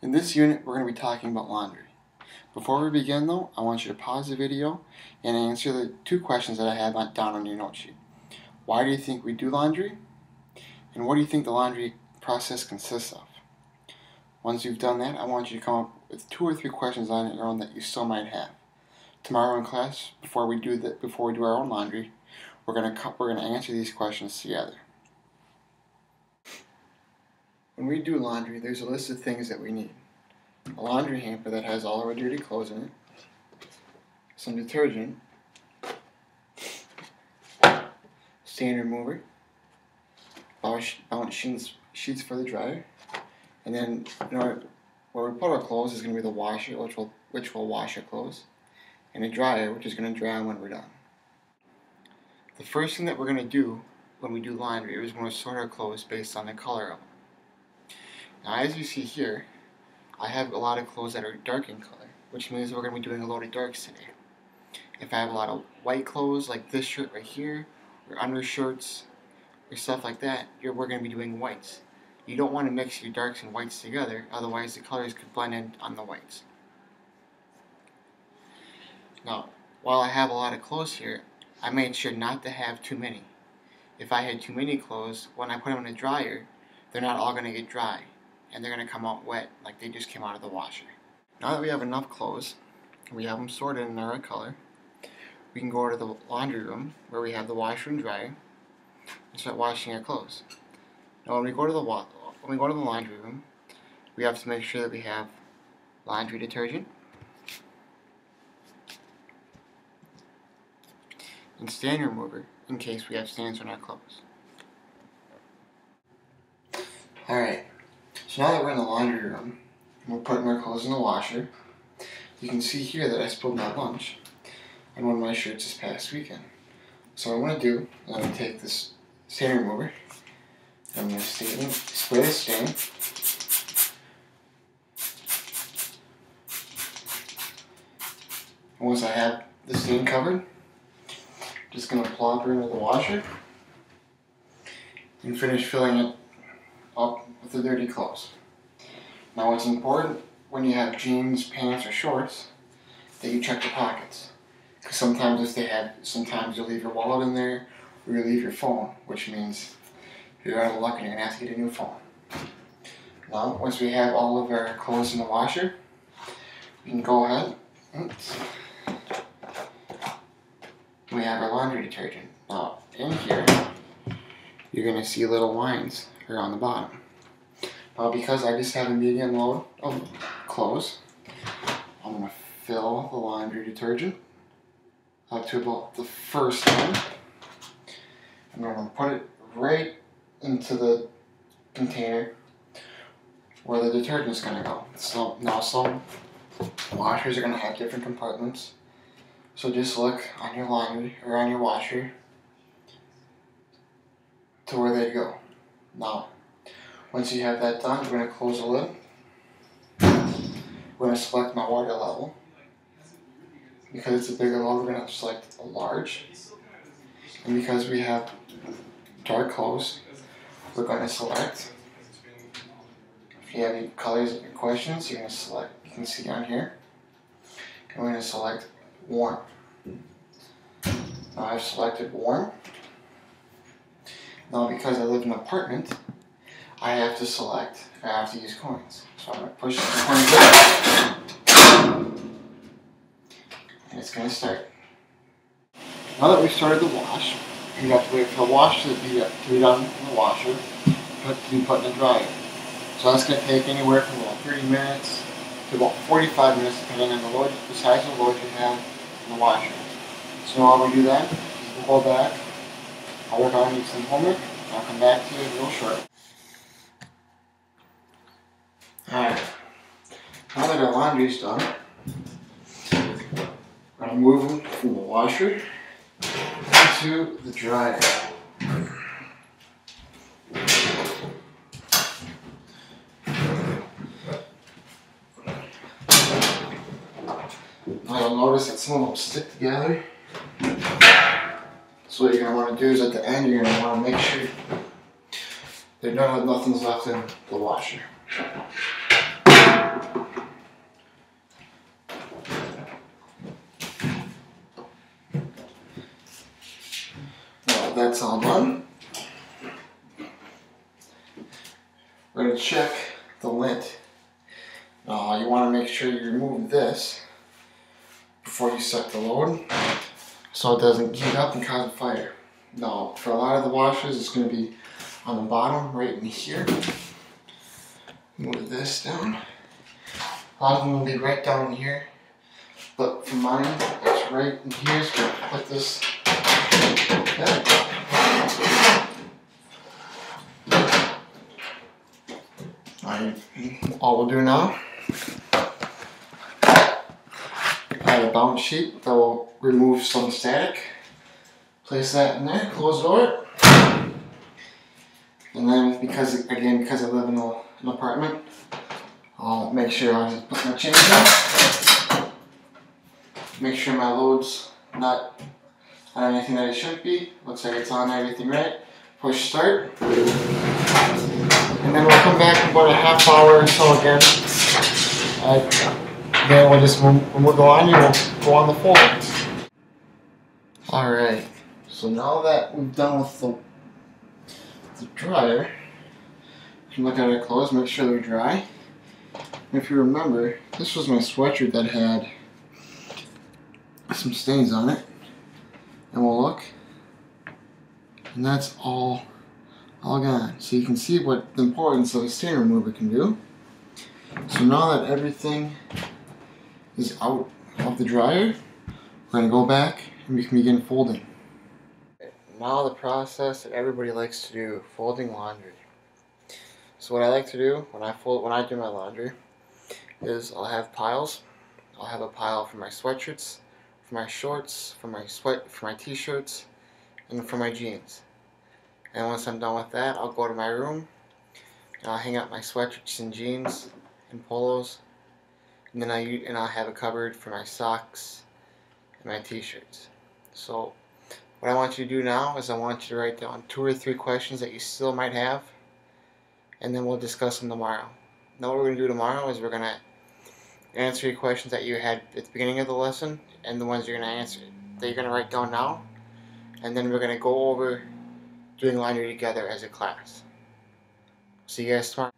In this unit, we're going to be talking about laundry. Before we begin though, I want you to pause the video and answer the two questions that I have down on your note sheet. Why do you think we do laundry? And what do you think the laundry process consists of? Once you've done that, I want you to come up with 2 or 3 questions on your own that you still might have. Tomorrow in class, before we do our own laundry, we're gonna answer these questions together. When we do laundry, there's a list of things that we need. A laundry hamper that has all of our dirty clothes in it, some detergent, stain remover, balance sheets for the dryer, and then where we put our clothes is going to be the washer, which will wash our clothes, and a dryer, which is going to dry when we're done. The first thing that we're going to do when we do laundry is we're going to sort our clothes based on the color of them. Now, as you see here, I have a lot of clothes that are dark in color, which means we're going to be doing a load of darks today. If I have a lot of white clothes, like this shirt right here, or undershirts, or stuff like that, we're going to be doing whites. You don't want to mix your darks and whites together, otherwise the colors could blend in on the whites. Now, while I have a lot of clothes here, I made sure not to have too many. If I had too many clothes, when I put them in the dryer, they're not all going to get dry, and they're going to come out wet like they just came out of the washer. Now that we have enough clothes, we have them sorted in the right color, we can go to the laundry room where we have the washer and dryer and start washing our clothes. Now when we go to the laundry room, we have to make sure that we have laundry detergent and stain remover in case we have stains on our clothes. Alright, so now that we're in the laundry room and we're putting our clothes in the washer, you can see here that I spilled my lunch on one of my shirts this past weekend. So what I'm going to do is I'm going to take this stain remover and I'm going to spray the stain. And once I have the stain covered, just going to plop her into the washer and finish filling it up with the dirty clothes. Now it's important when you have jeans, pants, or shorts that you check the pockets. Because sometimes you'll leave your wallet in there or you leave your phone, which means you're out of luck and you're going to have to get a new phone. Now, once we have all of our clothes in the washer, we can go ahead. We have our laundry detergent. Now, in here, you're going to see little lines here on the bottom. Now, because I just have a medium load of clothes, I'm going to fill the laundry detergent up to about the first one. And I'm going to put it right into the container where the detergent is going to go. So now some washers are going to have different compartments. So just look on your laundry or on your washer to where they go. Now, once you have that done, we're going to close the lid. We're going to select my water level. Because it's a bigger load, we're going to select a large. And because we have dark clothes, we're going to select. If you have any colors or questions, you're going to select. You can see on here. And we're going to select warm. Now I've selected warm. Now because I live in an apartment, I have to use coins. So I'm going to push the coins up. And it's going to start. Now that we've started the wash, we have to wait for the wash to be done in the washer to be put in the dryer. So that's going to take anywhere from about 30 minutes to about 45 minutes depending on the size of the load you have in the washer. So while we do that, we'll go back, I'll work on some homework, and I'll come back to you real short. Alright, now that our laundry's done, we're going to move them from the washer into the dryer. Now you'll notice that some of them stick together. So what you're going to want to do is at the end, you're going to want to make sure that nothing's left in the washer. done. We're going to check the lint. You want to make sure you remove this before you set the load so it doesn't heat up and cause a fire. Now, for a lot of the washers, it's going to be on the bottom, right in here. Move this down. A lot of them will be right down here, but for mine, it's right in here, so I'm going to put this back. All we'll do now, add a bounce sheet that will remove some static. Place that in there, close the door. And then because I live in an apartment, I'll make sure I put my chains in. Make sure my load's not on anything that it shouldn't be. Looks like it's on everything right. Push start. And then we'll come back in about a half hour or so again. Then when we'll go on, we'll go on the fold. Alright, so now that we've done with the dryer, you can look at our clothes, make sure they're dry. And if you remember, this was my sweatshirt that had some stains on it. And we'll look, and that's all gone. So you can see what the importance of a stain remover can do. So now that everything is out of the dryer, we're going to go back and we can begin folding. Now the process that everybody likes to do, folding laundry. So what I like to do when I do my laundry is I'll have piles. I'll have a pile for my sweatshirts, for my shorts, for my t-shirts, and for my jeans. And once I'm done with that, I'll go to my room and I'll hang up my sweatshirts and jeans and polos, and then I'll have a cupboard for my socks and my t-shirts. So what I want you to do now is I want you to write down 2 or 3 questions that you still might have, and then we'll discuss them tomorrow. Now what we're going to do tomorrow is we're going to answer your questions that you had at the beginning of the lesson and the ones you're going to answer that you're going to write down now, and then we're going to go over doing laundry together as a class. See you guys tomorrow.